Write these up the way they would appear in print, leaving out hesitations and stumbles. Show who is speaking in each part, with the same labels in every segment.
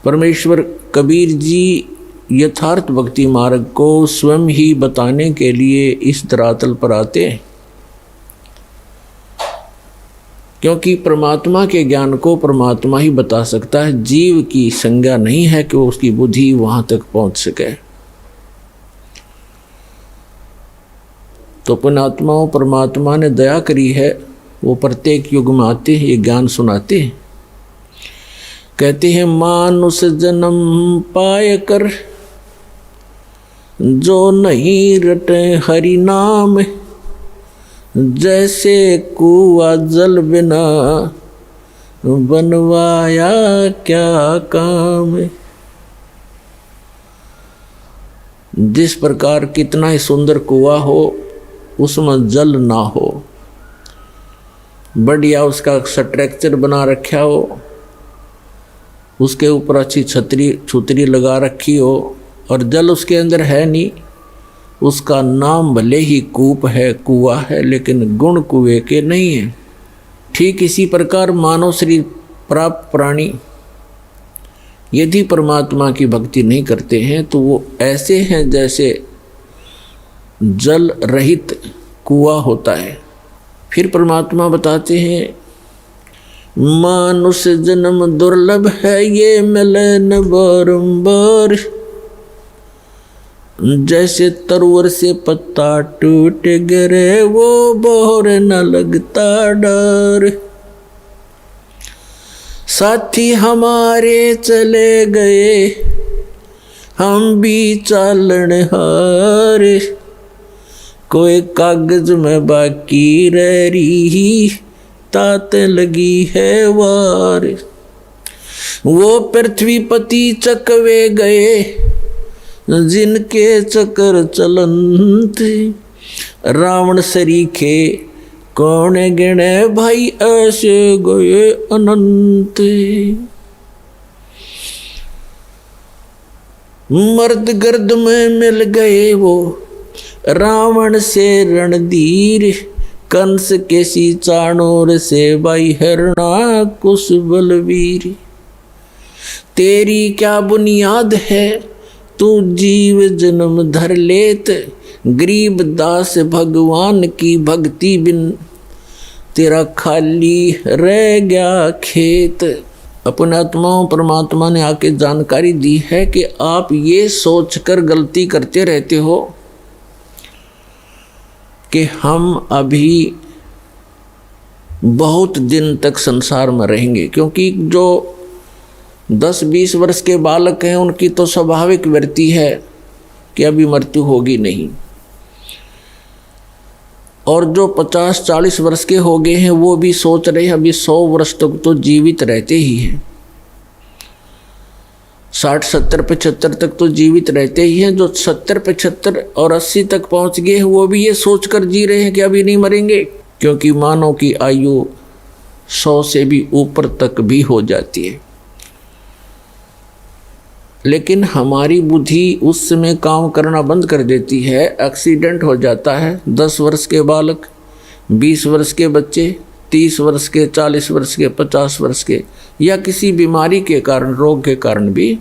Speaker 1: परमेश्वर कबीर जी यथार्थ भक्ति मार्ग को स्वयं ही बताने के लिए इस धरातल पर आते हैं, क्योंकि परमात्मा के ज्ञान को परमात्मा ही बता सकता है। जीव की संज्ञा नहीं है कि वो उसकी बुद्धि वहां तक पहुंच सके। तो पुण्यात्माओं, परमात्मा ने दया करी है, वो प्रत्येक युग में आते हैं, ये ज्ञान सुनाते हैं। कहते हैं मानुष जन्म पाए कर जो नहीं रटे हरि नाम, जैसे कुआ जल बिना बनवाया क्या काम। जिस प्रकार कितना ही सुंदर कुआ हो, उसमें जल ना हो, बढ़िया उसका स्ट्रक्चर बना रखा हो, उसके ऊपर अच्छी छतरी लगा रखी हो, और जल उसके अंदर है नहीं, उसका नाम भले ही कूप है, कुआ है, लेकिन गुण कुएं के नहीं है। ठीक इसी प्रकार मानव शरीर प्राप्त प्राणी यदि परमात्मा की भक्ति नहीं करते हैं तो वो ऐसे हैं जैसे जल रहित कुआ होता है। फिर परमात्मा बताते हैं मानुष जन्म दुर्लभ है, ये मिले न बारंबार, जैसे तरुवर से पत्ता टूट गिरे वो बोर न लगता डर। साथी हमारे चले गए हम भी चालन हार, कोई कागज में बाकी रह रही तात लगी है वार। वो पृथ्वीपति चकवे गए जिनके चक्कर चलंत, रावण सरीखे कौन गिणे भाई ऐसे गए अनंत। मर्द गर्द में मिल गए वो रावण से रणधीर, कंस के सी चाणूर से भाई हरणा कुश बलवीर। तेरी क्या बुनियाद है तू जीव जन्म धर लेत, गरीब दास भगवान की भक्ति बिन तेरा खाली रह गया खेत। अपने आत्माओं परमात्मा ने आके जानकारी दी है कि आप ये सोचकर गलती करते रहते हो कि हम अभी बहुत दिन तक संसार में रहेंगे, क्योंकि जो 10-20 वर्ष के बालक हैं उनकी तो स्वाभाविक वृत्ति है कि अभी मृत्यु होगी नहीं, और जो 50-40 वर्ष के हो गए हैं वो भी सोच रहे हैं अभी 100 वर्ष तक तो जीवित रहते ही हैं, 60-70-75 तक तो जीवित रहते ही हैं। जो 70-75 और 80 तक पहुंच गए हैं वो भी ये सोचकर जी रहे हैं कि अभी नहीं मरेंगे, क्योंकि मानव की आयु 100 से भी ऊपर तक भी हो जाती है। लेकिन हमारी बुद्धि उस समय काम करना बंद कर देती है, एक्सीडेंट हो जाता है। 10 वर्ष के बालक, 20 वर्ष के बच्चे, 30 वर्ष के, 40 वर्ष के, 50 वर्ष के, या किसी बीमारी के कारण, रोग के कारण भी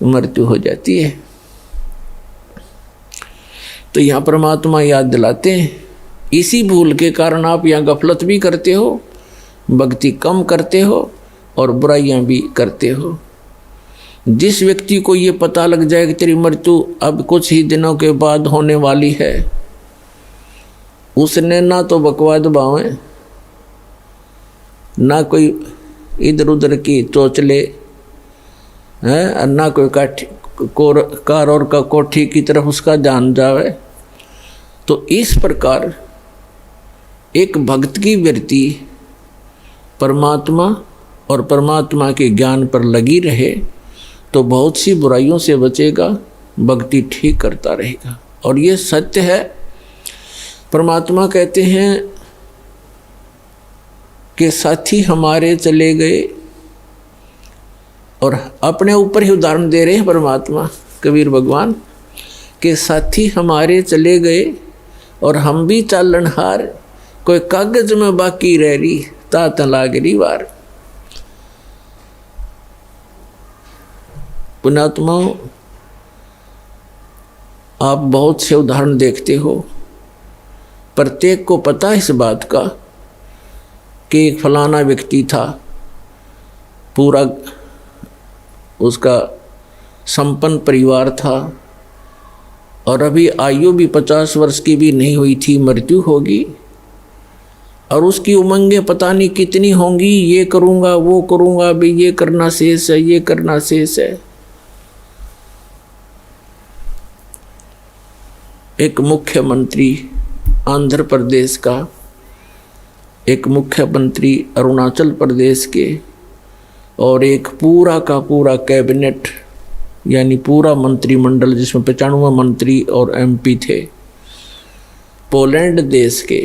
Speaker 1: मृत्यु हो जाती है। तो यहाँ परमात्मा याद दिलाते हैं, इसी भूल के कारण आप यहाँ गफलत भी करते हो, भक्ति कम करते हो और बुराइयां भी करते हो। जिस व्यक्ति को ये पता लग जाए कि तेरी मृत्यु अब कुछ ही दिनों के बाद होने वाली है, उसने ना तो बकवाद बावें, ना कोई इधर उधर की चोचले है, ना कोई कार और का कोठी की तरफ उसका ध्यान जावे। तो इस प्रकार एक भक्त की वृत्ति परमात्मा और परमात्मा के ज्ञान पर लगी रहे तो बहुत सी बुराइयों से बचेगा, भक्ति ठीक करता रहेगा। और ये सत्य है। परमात्मा कहते हैं कि साथी हमारे चले गए, और अपने ऊपर ही उदाहरण दे रहे हैं परमात्मा कबीर भगवान के साथी हमारे चले गए और हम भी चालनहार, कोई कागज में बाकी रह रही तात लागरी वार। पुण्यात्माओं, आप बहुत से उदाहरण देखते हो, प्रत्येक को पता है इस बात का कि एक फलाना व्यक्ति था, पूरा उसका संपन्न परिवार था और अभी आयु भी 50 वर्ष की भी नहीं हुई थी, मृत्यु होगी और उसकी उमंगें पता नहीं कितनी होंगी, ये करूँगा वो करूँगा, अभी ये करना शेष है, ये करना शेष है। एक मुख्यमंत्री आंध्र प्रदेश का, एक मुख्यमंत्री अरुणाचल प्रदेश के और एक पूरा का पूरा कैबिनेट यानी पूरा मंत्रिमंडल जिसमें 95 मंत्री और एमपी थे, पोलैंड देश के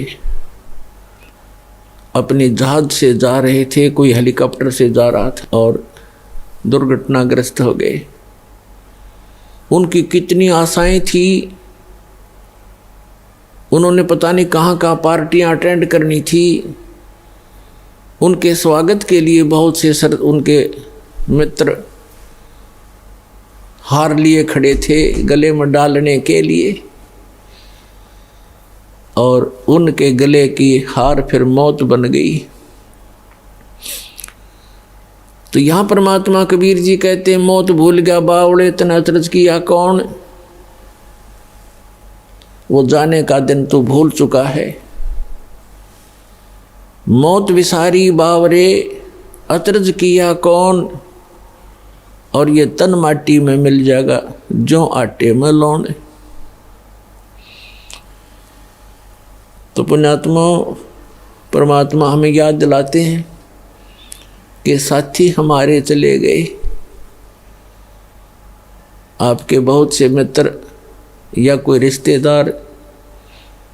Speaker 1: अपने जहाज से जा रहे थे, कोई हेलीकॉप्टर से जा रहा था और दुर्घटनाग्रस्त हो गए। उनकी कितनी आशाएं थी, उन्होंने पता नहीं कहाँ कहाँ पार्टियां अटेंड करनी थी, उनके स्वागत के लिए बहुत से उनके मित्र हार लिए खड़े थे गले में डालने के लिए, और उनके गले की हार फिर मौत बन गई। तो यहाँ परमात्मा कबीर जी कहते हैं, मौत भूल गया बावड़े तन अचरज किया कौन, वो जाने का दिन तो भूल चुका है। मौत विसारी बावरे अचरज किया कौन, और ये तन माटी में मिल जाएगा जो आटे में लौण। तो पुण्यात्मा परमात्मा हमें याद दिलाते हैं कि साथी हमारे चले गए, आपके बहुत से मित्र या कोई रिश्तेदार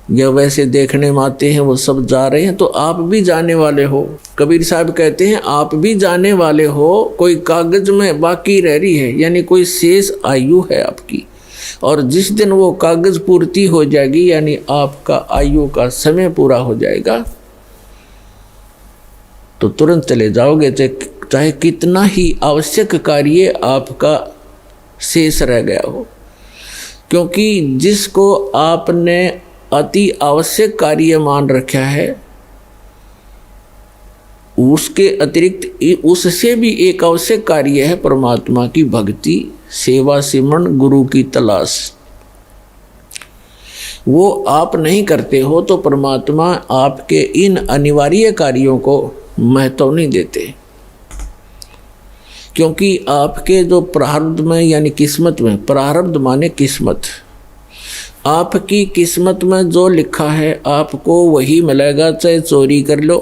Speaker 1: या वैसे देखने में आते हैं, वो सब जा रहे हैं, तो आप भी जाने वाले हो। कबीर साहब कहते हैं आप भी जाने वाले हो, कोई कागज में बाकी रह रही है, यानी कोई शेष आयु है आपकी, और जिस दिन वो कागज पूर्ति हो जाएगी यानी आपका आयु का समय पूरा हो जाएगा तो तुरंत चले जाओगे, चाहे कितना ही आवश्यक कार्य आपका शेष रह गया हो। क्योंकि जिसको आपने अति आवश्यक कार्य मान रखा है, उसके अतिरिक्त उससे भी एक आवश्यक कार्य है परमात्मा की भक्ति, सेवा, सिमरन, गुरु की तलाश। वो आप नहीं करते हो तो परमात्मा आपके इन अनिवार्य कार्यों को महत्व नहीं देते, क्योंकि आपके जो प्रारब्ध में यानी किस्मत में, प्रारब्ध माने किस्मत, आपकी किस्मत में जो लिखा है आपको वही मिलेगा, चाहे चोरी कर लो,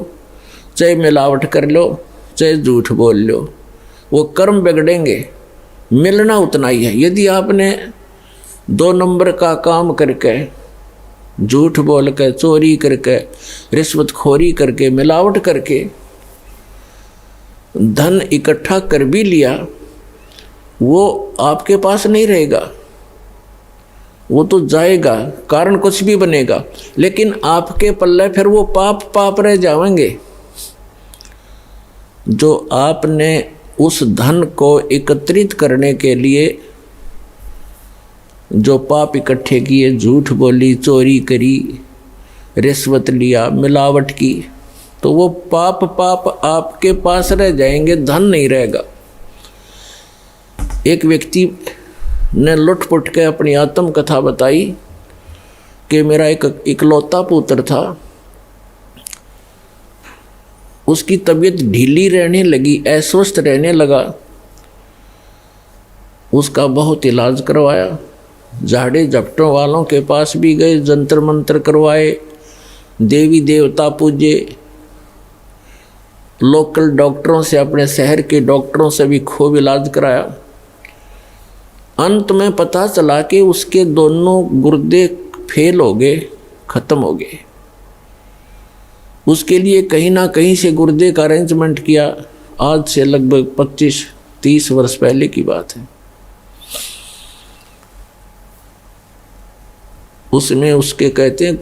Speaker 1: चाहे मिलावट कर लो, चाहे झूठ बोल लो, वो कर्म बिगड़ेंगे, मिलना उतना ही है। यदि आपने 2 नंबर का काम करके, झूठ बोल के, चोरी करके, रिश्वतखोरी करके, मिलावट करके धन इकट्ठा कर भी लिया, वो आपके पास नहीं रहेगा, वो तो जाएगा, कारण कुछ भी बनेगा, लेकिन आपके पल्ले फिर वो पाप रह जाएंगे। जो आपने उस धन को एकत्रित करने के लिए जो पाप इकट्ठे किए, झूठ बोली, चोरी करी, रिश्वत लिया, मिलावट की, तो वो पाप आपके पास रह जाएंगे, धन नहीं रहेगा। एक व्यक्ति ने लुटपुट के अपनी आत्म कथा बताई कि मेरा एक इकलौता पुत्र था, उसकी तबीयत ढीली रहने लगी, अस्वस्थ रहने लगा, उसका बहुत इलाज करवाया, झाड़े झपटों वालों के पास भी गए, जंतर मंत्र करवाए, देवी देवता पूजे, लोकल डॉक्टरों से, अपने शहर के डॉक्टरों से भी खूब इलाज कराया। अंत में पता चला कि उसके दोनों गुर्दे फेल हो गए, खत्म हो गए। उसके लिए कहीं ना कहीं से गुर्दे का अरेंजमेंट किया, आज से लगभग 25-30 वर्ष पहले की बात है। उसमें उसके कहते हैं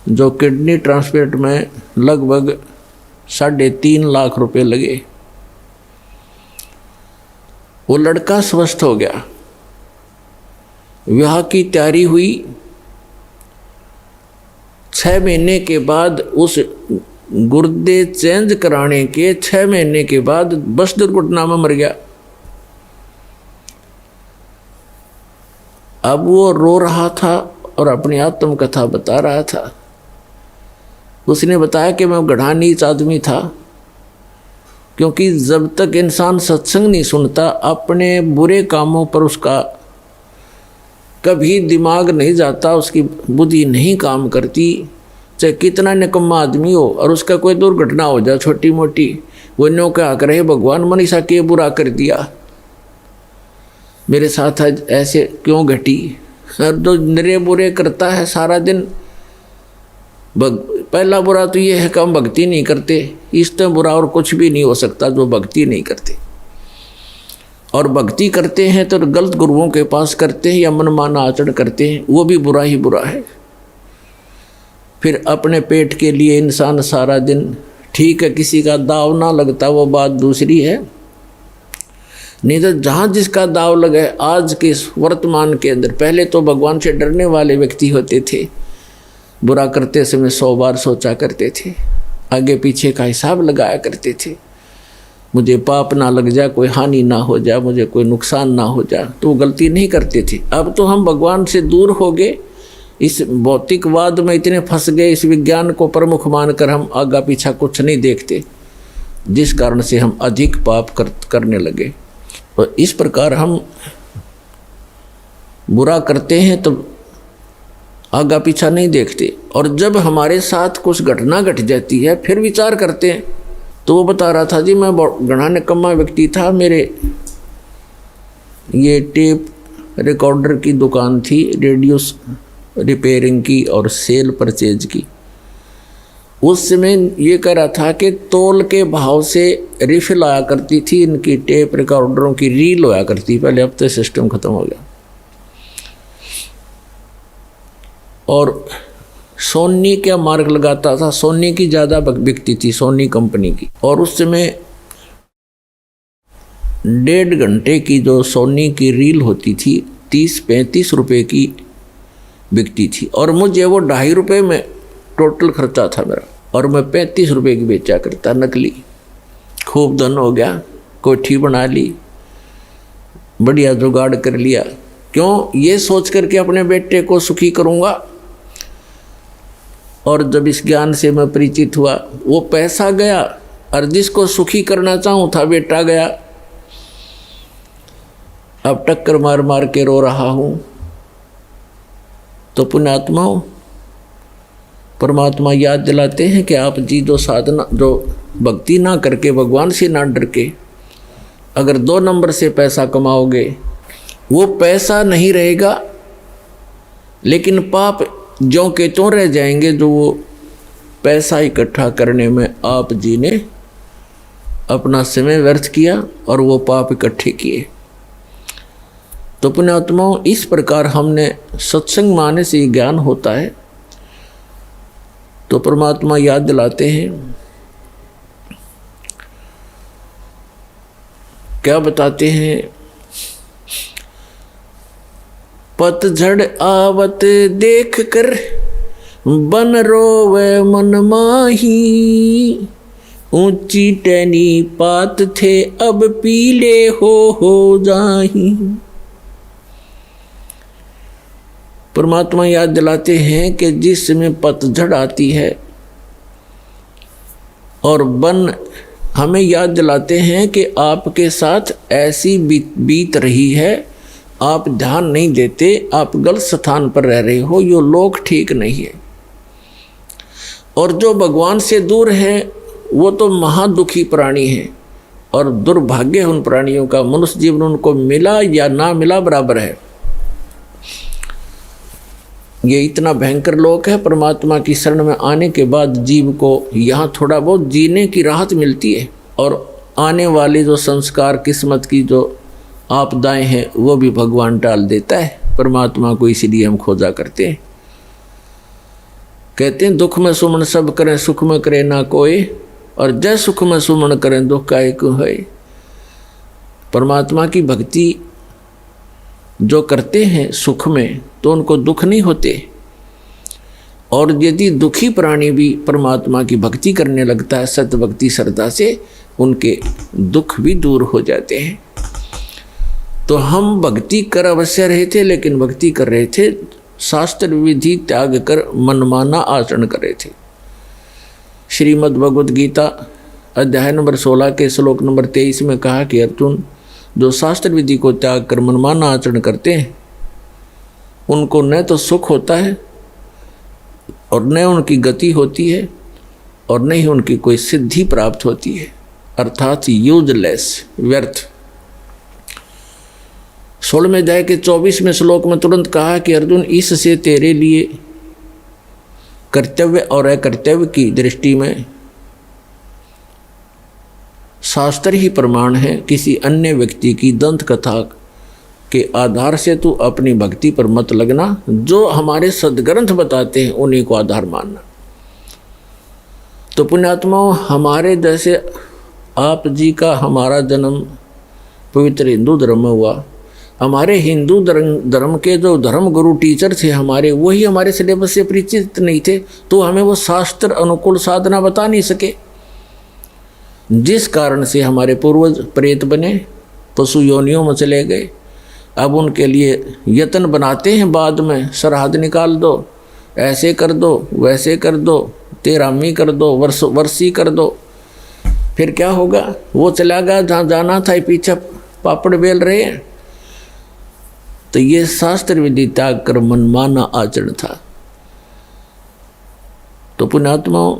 Speaker 1: जो किडनी ट्रांसप्लांट में लगभग 3.5 लाख रुपए लगे। वो लड़का स्वस्थ हो गया, विवाह की तैयारी हुई। 6 महीने के बाद उस गुर्दे चेंज कराने के 6 महीने के बाद बस दुर्घटना में मर गया। अब वो रो रहा था और अपनी आत्मकथा बता रहा था। उसने बताया कि मैं गढ़ा नीच आदमी था, क्योंकि जब तक इंसान सत्संग नहीं सुनता अपने बुरे कामों पर उसका कभी दिमाग नहीं जाता, उसकी बुद्धि नहीं काम करती। चाहे कितना निकम्मा आदमी हो और उसका कोई दुर्घटना हो जाए छोटी मोटी, वो न्यों क्या करे, भगवान मनीषा के बुरा कर दिया, मेरे साथ आज ऐसे क्यों घटी। और जो निरे बुरे करता है सारा दिन, पहला बुरा तो ये है कि हम भक्ति नहीं करते। इससे बुरा और कुछ भी नहीं हो सकता जो भक्ति नहीं करते। और भक्ति करते हैं तो गलत गुरुओं के पास करते हैं या मनमाना आचरण करते हैं, वो भी बुरा ही बुरा है। फिर अपने पेट के लिए इंसान सारा दिन, ठीक है किसी का दाव ना लगता वो बात दूसरी है, नहीं तो जहाँ जिसका दाव लगे आज के वर्तमान के अंदर। पहले तो भगवान से डरने वाले व्यक्ति होते थे, बुरा करते समय 100 बार सोचा करते थे, आगे पीछे का हिसाब लगाया करते थे, मुझे पाप ना लग जाए, कोई हानि ना हो जाए, मुझे कोई नुकसान ना हो जाए, तो वो गलती नहीं करते थे। अब तो हम भगवान से दूर हो गए, इस भौतिकवाद में इतने फंस गए, इस विज्ञान को प्रमुख मानकर हम आगा पीछा कुछ नहीं देखते, जिस कारण से हम अधिक पाप करने लगे। और इस प्रकार हम बुरा करते हैं तो आगा पीछा नहीं देखते, और जब हमारे साथ कुछ घटना घट जाती है फिर विचार करते हैं। तो वो बता रहा था जी मैं घना निकम्मा व्यक्ति था, मेरे ये टेप रिकॉर्डर की दुकान थी, रेडियो रिपेयरिंग की और सेल परचेज की। उस समय ये कह रहा था कि तोल के भाव से रिफिल आया करती थी इनकी टेप रिकॉर्डरों की, रील होया करती पहले, अब तो सिस्टम खत्म हो गया। और सोनी क्या मार्क लगाता था, सोनी की ज़्यादा बिकती थी, सोनी कंपनी की। और उस समय 1.5 घंटे की जो सोनी की रील होती थी 30-35 रुपये की बिकती थी, और मुझे वो 2.5 रुपये में टोटल खर्चा था मेरा, और मैं 35 रुपये की बेचा करता नकली। खूब धन हो गया, कोठी बना ली, बढ़िया जुगाड़ कर लिया। क्यों? ये सोच करके अपने बेटे को सुखी करूँगा। और जब इस ज्ञान से मैं परिचित हुआ, वो पैसा गया और जिसको सुखी करना चाहूँ था बेटा गया। अब टक्कर मार मार के रो रहा हूँ। तो पुण्यात्माओं, परमात्मा याद दिलाते हैं कि आप जी जो साधना, जो भक्ति ना करके, भगवान से ना डर के अगर 2 नंबर से पैसा कमाओगे, वो पैसा नहीं रहेगा, लेकिन पाप ज्यों के त्यों रह जाएंगे जो वो पैसा इकट्ठा करने में आप जी ने अपना समय व्यर्थ किया और वो पाप इकट्ठे किए। तो पुण्यात्माओं, इस प्रकार हमने सत्संग माने से ज्ञान होता है। तो परमात्मा याद दिलाते हैं, क्या बताते हैं, पतझड़ आवत देख कर बन रोवे मन माही, ऊंची टहनी पात थे अब पीले हो जाही। परमात्मा याद दिलाते हैं कि जिस समय पतझड़ आती है और बन हमें याद दिलाते हैं कि आपके साथ ऐसी बीत रही है, आप ध्यान नहीं देते, आप गलत स्थान पर रह रहे हो, ये लोग ठीक नहीं है। और जो भगवान से दूर है वो तो महादुखी प्राणी है, और दुर्भाग्य उन प्राणियों का, मनुष्य जीवन उनको मिला या ना मिला बराबर है। ये इतना भयंकर लोक है। परमात्मा की शरण में आने के बाद जीव को यहाँ थोड़ा बहुत जीने की राहत मिलती है, और आने वाले जो संस्कार, किस्मत की जो आपदाएं हैं वो भी भगवान टाल देता है। परमात्मा को इसीलिए हम खोजा करते हैं। कहते हैं दुख में सुमन सब करें, सुख में करे ना कोई, और जय सुख में सुमन करें दुख काहे को है। परमात्मा की भक्ति जो करते हैं सुख में तो उनको दुख नहीं होते, और यदि दुखी प्राणी भी परमात्मा की भक्ति करने लगता है सत्य भक्ति श्रद्धा से, उनके दुख भी दूर हो जाते हैं। तो हम भक्ति कर अवश्य रहे थे, लेकिन भक्ति कर रहे थे शास्त्र विधि त्याग कर मनमाना आचरण कर रहे थे। श्रीमद् भगवद गीता अध्याय नंबर 16 के श्लोक नंबर 23 में कहा कि अर्जुन, जो शास्त्र विधि को त्याग कर मनमाना आचरण करते हैं उनको न तो सुख होता है और न उनकी गति होती है और न ही उनकी कोई सिद्धि प्राप्त होती है, अर्थात यूजलेस, व्यर्थ। 16वें अध्याय के 24वें श्लोक में तुरंत कहा कि अर्जुन, इससे तेरे लिए कर्तव्य और अकर्तव्य की दृष्टि में शास्त्र ही प्रमाण है, किसी अन्य व्यक्ति की दंत कथा के आधार से तू अपनी भक्ति पर मत लगना। जो हमारे सद्ग्रंथ बताते हैं उन्हीं को आधार मानना। तो पुण्यात्माओं, हमारे जैसे आप जी का हमारा जन्म पवित्र हिंदू धर्म में हुआ, हमारे हिंदू धर्म के जो धर्म गुरु टीचर थे हमारे, वही हमारे सिलेबस से परिचित नहीं थे, तो हमें वो शास्त्र अनुकूल साधना बता नहीं सके, जिस कारण से हमारे पूर्वज प्रेत बने, पशु योनियों में चले गए। अब उनके लिए यत्न बनाते हैं, बाद में श्राद्ध निकाल दो, ऐसे कर दो, वैसे कर दो, तेरामी कर दो, वर्षी कर दो। फिर क्या होगा? वो चला गया जहाँ जाना था, पीछे पापड़ बेल रहे हैं। तो ये शास्त्र विधि त्याग कर मनमाना आचरण था। तो पुण्यात्माओं,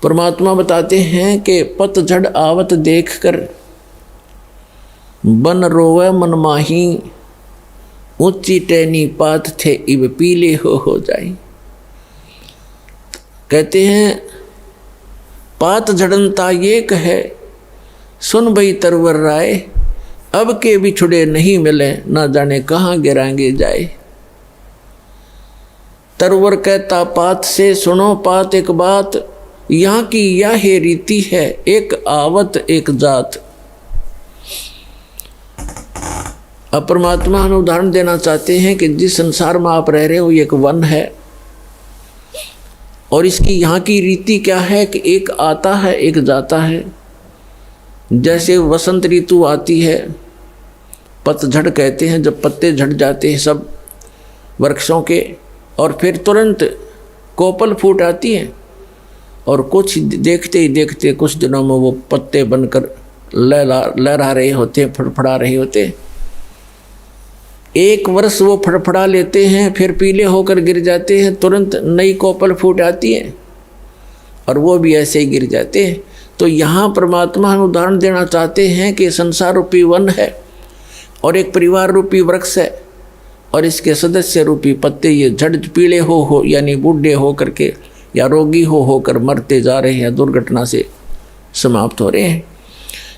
Speaker 1: परमात्मा बताते हैं कि पतझड़ आवत देख कर बन रोवे मन माही, ऊंची टहनी पात थे इब पीले हो जाए। कहते हैं पात झड़नता ये कहे, सुन भई तरवर राय, अब के बिछुड़े नहीं मिले, ना जाने कहाँ गिराएंगे जाए। तरवर कहता पात से, सुनो पात एक बात, यहाँ की यह रीति है, एक आवत एक जात। अब परमात्मा हमें उदाहरण देना चाहते हैं कि जिस संसार में आप रह रहे हो ये एक वन है, और इसकी यहाँ की रीति क्या है कि एक आता है एक जाता है। जैसे वसंत ऋतु आती है, पतझड़ कहते हैं, जब पत्ते झड़ जाते हैं सब वृक्षों के, और फिर तुरंत कोपल फूट आती है, और कुछ देखते ही देखते कुछ दिनों में वो पत्ते बनकर लहरा रहे होते हैं, फड़फड़ा रहे होते हैं। एक वर्ष वो फड़फड़ा लेते हैं, फिर पीले होकर गिर जाते हैं, तुरंत नई कोपल फूट आती है और वो भी ऐसे ही गिर जाते हैं। तो यहाँ परमात्मा हम उदाहरण देना चाहते हैं कि संसार रूपी वन है और एक परिवार रूपी वृक्ष है, और इसके सदस्य रूपी पत्ते ये झड़ पीले हो यानी बूढ़े हो करके या रोगी होकर मरते जा रहे हैं, दुर्घटना से समाप्त हो रहे हैं।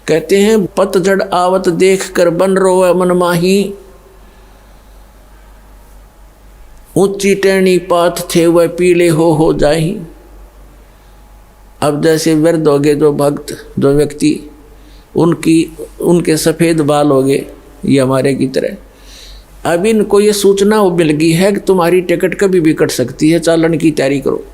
Speaker 1: कहते हैं पतझड़ आवत देख कर बन रोवे मन माही, ऊंची टहनी पात थे वह पीले हो जाही। अब जैसे वृद्ध हो गए जो भक्त, जो व्यक्ति, उनके सफ़ेद बाल हो गए, ये हमारे की तरह। अब इनको ये सूचना मिल गई है कि तुम्हारी टिकट कभी भी कट सकती है, चालन की तैयारी करो।